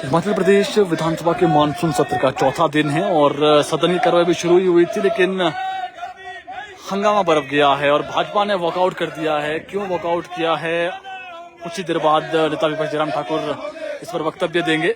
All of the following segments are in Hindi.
हिमाचल प्रदेश विधानसभा के मानसून सत्र का चौथा दिन है और सदन की कार्रवाई भी शुरू हुई थी, लेकिन हंगामा बरप गया है और भाजपा ने वॉकआउट कर दिया है। क्यों वॉकआउट किया है, कुछ ही देर बाद नेता विपक्ष जयराम ठाकुर इस पर वक्तव्य देंगे।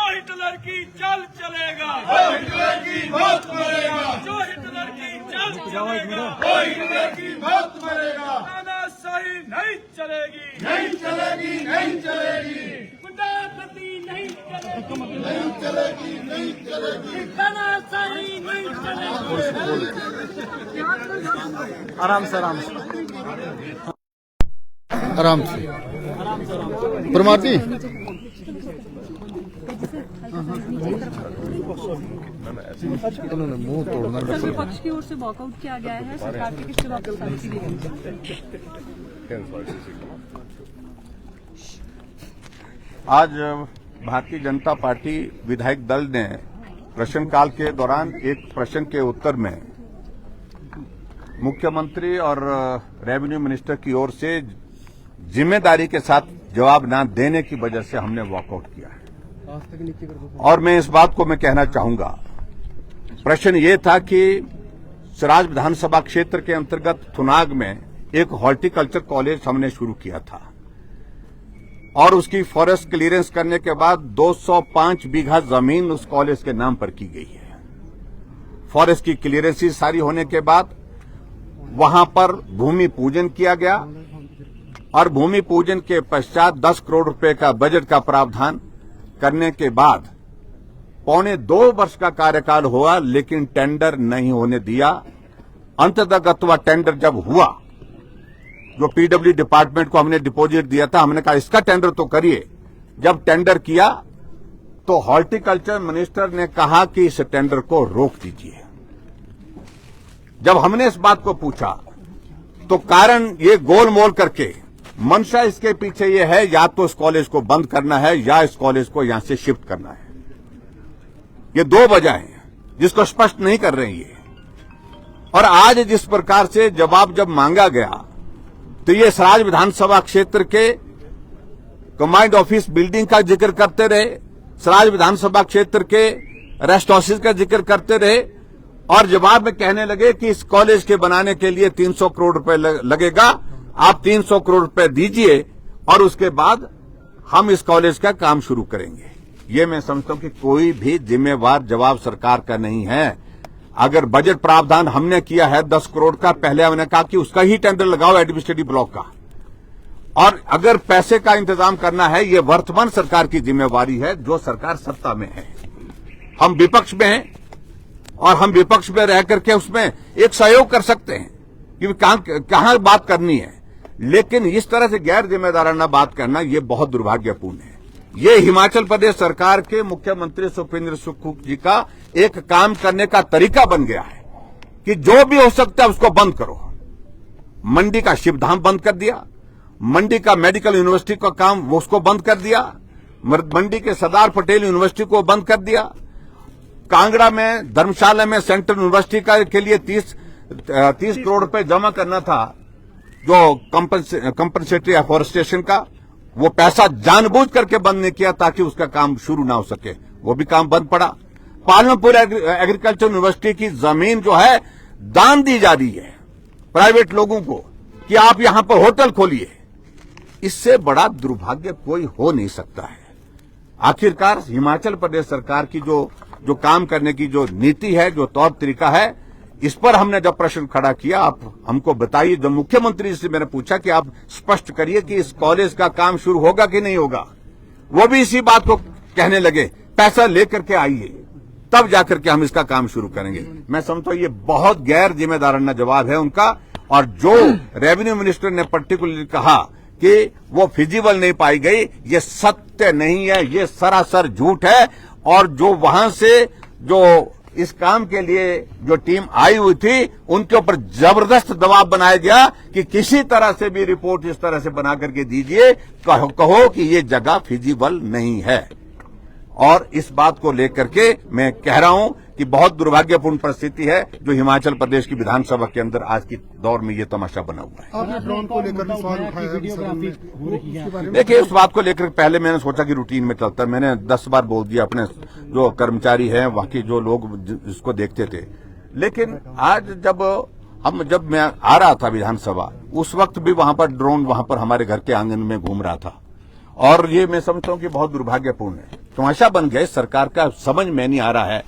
हिटलर की चल चलेगा, हिटलर की मौत मरेगा, जो हिटलर की चल चलेगा, हिटलर की मौत मरेगा। तानाशाही नहीं चलेगी, नहीं चलेगी, नहीं चलेगी, गुंडागर्दी नहीं चलेगी, नहीं चलेगी, नहीं चलेगी, तानाशाही नहीं चलेगी। आराम से आराम से आराम से परमार जी उन्होंने मुंह तोड़ना। विपक्ष की ओर से वॉकआउट किया गया है, सरकार के किसके वापस शांति दी गई। आज भारतीय जनता पार्टी विधायक दल ने प्रश्नकाल के दौरान एक प्रश्न के उत्तर में मुख्यमंत्री और रेवेन्यू मिनिस्टर की ओर से जिम्मेदारी के साथ जवाब न देने की वजह से हमने वॉकआउट किया है। और मैं इस बात को मैं कहना चाहूंगा, प्रश्न ये था कि सराज विधानसभा क्षेत्र के अंतर्गत थुनाग में एक हॉर्टिकल्चर कॉलेज हमने शुरू किया था और उसकी फॉरेस्ट क्लियरेंस करने के बाद 205 बीघा जमीन उस कॉलेज के नाम पर की गई है। फॉरेस्ट की क्लियरेंस सारी होने के बाद वहां पर भूमि पूजन किया गया और भूमि पूजन के पश्चात 10 करोड़ रुपए का बजट का प्रावधान करने के बाद 1.25 वर्ष का कार्यकाल हुआ, लेकिन टेंडर नहीं होने दिया। अंततः टेंडर जब हुआ, जो पीडब्ल्यू डिपार्टमेंट को हमने डिपॉजिट दिया था, हमने कहा इसका टेंडर तो करिए। जब टेंडर किया तो हॉर्टिकल्चर मिनिस्टर ने कहा कि इस टेंडर को रोक दीजिए। जब हमने इस बात को पूछा तो कारण ये गोलमोल करके मंशा इसके पीछे ये है, या तो इस कॉलेज को बंद करना है या इस कॉलेज को यहां से शिफ्ट करना है। ये दो वजह हैं जिसको स्पष्ट नहीं कर रहे हैं ये। और आज जिस प्रकार से जवाब जब मांगा गया तो ये सराज विधानसभा क्षेत्र के कमांड ऑफिस बिल्डिंग का जिक्र करते रहे, सराज विधानसभा क्षेत्र के रेस्ट हाउसेज का जिक्र करते रहे और जवाब में कहने लगे कि इस कॉलेज के बनाने के लिए 300 करोड़ रुपए लगेगा, आप 300 करोड़ रुपए दीजिए और उसके बाद हम इस कॉलेज का काम शुरू करेंगे। ये मैं समझता हूं कि कोई भी जिम्मेवार जवाब सरकार का नहीं है। अगर बजट प्रावधान हमने किया है 10 करोड़ का, पहले हमने कहा कि उसका ही टेंडर लगाओ एडमिनिस्ट्रेटिव ब्लॉक का। और अगर पैसे का इंतजाम करना है, ये वर्तमान सरकार की जिम्मेवारी है, जो सरकार सत्ता में है। हम विपक्ष में हैं और हम विपक्ष में रह करके उसमें एक सहयोग कर सकते हैं कि कहां बात करनी है, लेकिन इस तरह से गैर जिम्मेदाराना बात करना यह बहुत दुर्भाग्यपूर्ण है। ये हिमाचल प्रदेश सरकार के मुख्यमंत्री सुखविंदर सुक्खू जी का एक काम करने का तरीका बन गया है कि जो भी हो सकता है उसको बंद करो। मंडी का शिवधाम बंद कर दिया, मंडी का मेडिकल यूनिवर्सिटी का काम उसको बंद कर दिया, मंडी के सरदार पटेल यूनिवर्सिटी को बंद कर दिया, कांगड़ा में धर्मशाला में सेंट्रल यूनिवर्सिटी के लिए 30 करोड़ रुपए जमा करना था, जो कंपनसेटरी एफॉरेस्टेशन का, वो पैसा जानबूझ करके बंद नहीं किया ताकि उसका काम शुरू ना हो सके, वो भी काम बंद पड़ा। पालमपुर एग्रीकल्चर यूनिवर्सिटी की जमीन जो है दान दी जा रही है प्राइवेट लोगों को कि आप यहां पर होटल खोलिए। इससे बड़ा दुर्भाग्य कोई हो नहीं सकता है। आखिरकार हिमाचल प्रदेश सरकार की जो काम करने की जो नीति है, जो तौर तरीका है, इस पर हमने जब प्रश्न खड़ा किया, आप हमको बताइए। जब मुख्यमंत्री से मैंने पूछा कि आप स्पष्ट करिए कि इस कॉलेज का काम शुरू होगा कि नहीं होगा, वो भी इसी बात को कहने लगे, पैसा लेकर के आइए तब जाकर के हम इसका काम शुरू करेंगे। मैं समझता हूं ये बहुत गैर जिम्मेदाराना जवाब है उनका। और जो रेवेन्यू मिनिस्टर ने पर्टिकुलरली कहा कि वो फिजिबल नहीं पाई गई, ये सत्य नहीं है, ये सरासर झूठ है। और जो वहां से जो इस काम के लिए जो टीम आई हुई थी उनके ऊपर जबरदस्त दबाव बनाया गया कि किसी तरह से भी रिपोर्ट इस तरह से बना करके दीजिए, कहो कि ये जगह फिजिबल नहीं है। और इस बात को लेकर के मैं कह रहा हूं कि बहुत दुर्भाग्यपूर्ण परिस्थिति है जो हिमाचल प्रदेश की विधानसभा के अंदर आज की दौर में ये तमाशा बना हुआ है। आपने ड्रोन को लेकर भी सवाल उठाया है। देखिए, उस बात को लेकर पहले मैंने सोचा कि रूटीन में चलता है, मैंने 10 बार बोल दिया अपने जो कर्मचारी हैं वहां के जो लोग इसको देखते थे। लेकिन आज जब मैं आ रहा था विधानसभा, उस वक्त भी वहां पर ड्रोन वहां पर हमारे घर के आंगन में घूम रहा था, और ये मैं समझता हूं कि बहुत दुर्भाग्यपूर्ण है। तमाशा बन गया सरकार का, समझ में नहीं आ रहा है।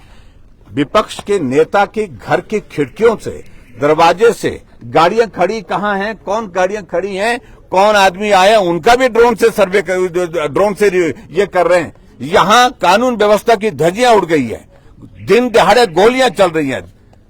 विपक्ष के नेता के घर की खिड़कियों से, दरवाजे से गाड़ियां खड़ी कहां हैं, कौन गाड़ियां खड़ी हैं, कौन आदमी आया, उनका भी ड्रोन से ये कर रहे हैं। यहां कानून व्यवस्था की धज्जियां उड़ गई है, दिन दिहाड़े गोलियां चल रही हैं,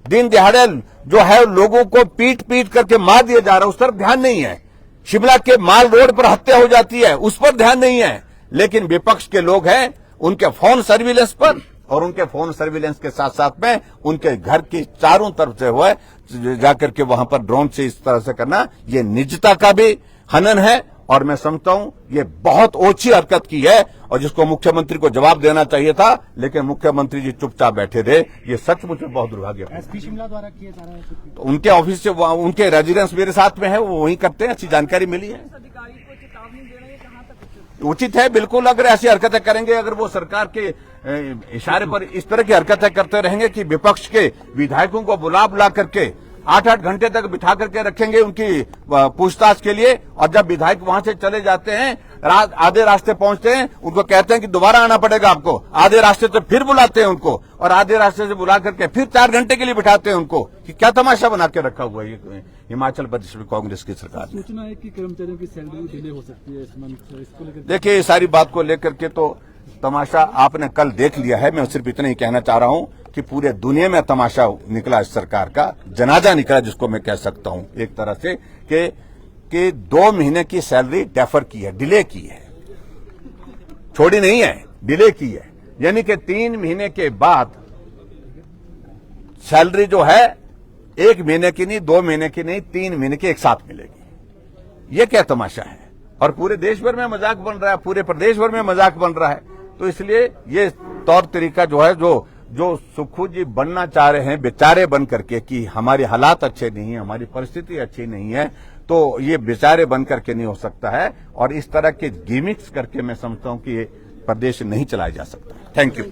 दिन दिहाड़े जो है लोगों को पीट पीट करके मार दिया जा रहा है, उस तरफ ध्यान नहीं है। शिमला के माल रोड पर हत्या हो जाती है, उस पर ध्यान नहीं है। लेकिन विपक्ष के लोग हैं, उनके फोन सर्विलेंस पर, और उनके फोन सर्विलेंस के साथ साथ में उनके घर की चारों तरफ से हुआ जाकर के वहां पर ड्रोन से इस तरह से करना, ये निजता का भी हनन है। और मैं समझता हूं ये बहुत ओछी हरकत की है, और जिसको मुख्यमंत्री को जवाब देना चाहिए था, लेकिन मुख्यमंत्री जी चुपचाप बैठे रहे। ये सचमुच में बहुत दुर्भाग्यपूर्ण है। एसपी शिमला द्वारा किया जा रहा है तो उनके ऑफिस से, उनके रेजिडेंस मेरे साथ में है, वो वहीं करते हैं, अच्छी जानकारी मिली है। अधिकारी को चेतावनी दे रहे हैं, कहाँ तक उचित है, बिल्कुल। अगर ऐसी हरकतें करेंगे, अगर वो सरकार के इशारे पर इस तरह की हरकतें करते रहेंगे कि विपक्ष के विधायकों को बुला करके 8-8 घंटे तक बिठा करके रखेंगे उनकी पूछताछ के लिए, और जब विधायक वहां से चले जाते हैं, आधे रास्ते पहुंचते हैं, उनको कहते हैं कि दोबारा आना पड़ेगा आपको, आधे रास्ते से फिर बुलाते हैं उनको, और आधे रास्ते से बुला करके फिर 4 घंटे के लिए बिठाते हैं उनको। कि क्या तमाशा बना के रखा हुआ है ये हिमाचल प्रदेश में कांग्रेस की सरकार ने। सूचना है कि कर्मचारियों की सैलरी डिले हो सकती है इस मंथ, इसको लेकर देखिए, इस सारी बात को लेकर के तो तमाशा आपने कल देख लिया है। मैं सिर्फ इतना ही कहना चाह रहा हूं कि पूरे दुनिया में तमाशा निकला इस सरकार का, जनाजा निकला जिसको मैं कह सकता हूं एक तरह से, कि 2 महीने की सैलरी डेफर की है, डिले की है, छोड़ी नहीं है, डिले की है। यानी कि 3 महीने के बाद सैलरी जो है 1 महीने की नहीं, 2 महीने की नहीं, 3 महीने की एक साथ मिलेगी। ये क्या तमाशा है? और पूरे देश भर में मजाक बन रहा है, पूरे प्रदेश भर में मजाक बन रहा है। तो इसलिए ये तौर तरीका जो है, जो सुक्खू जी बनना चाह रहे हैं बेचारे बन करके, कि हमारे हालात अच्छे नहीं है, हमारी परिस्थिति अच्छी नहीं है, तो ये बेचारे बन करके नहीं हो सकता है। और इस तरह के गिमिक्स करके मैं समझता हूं कि ये प्रदेश नहीं चलाया जा सकता। Thank you.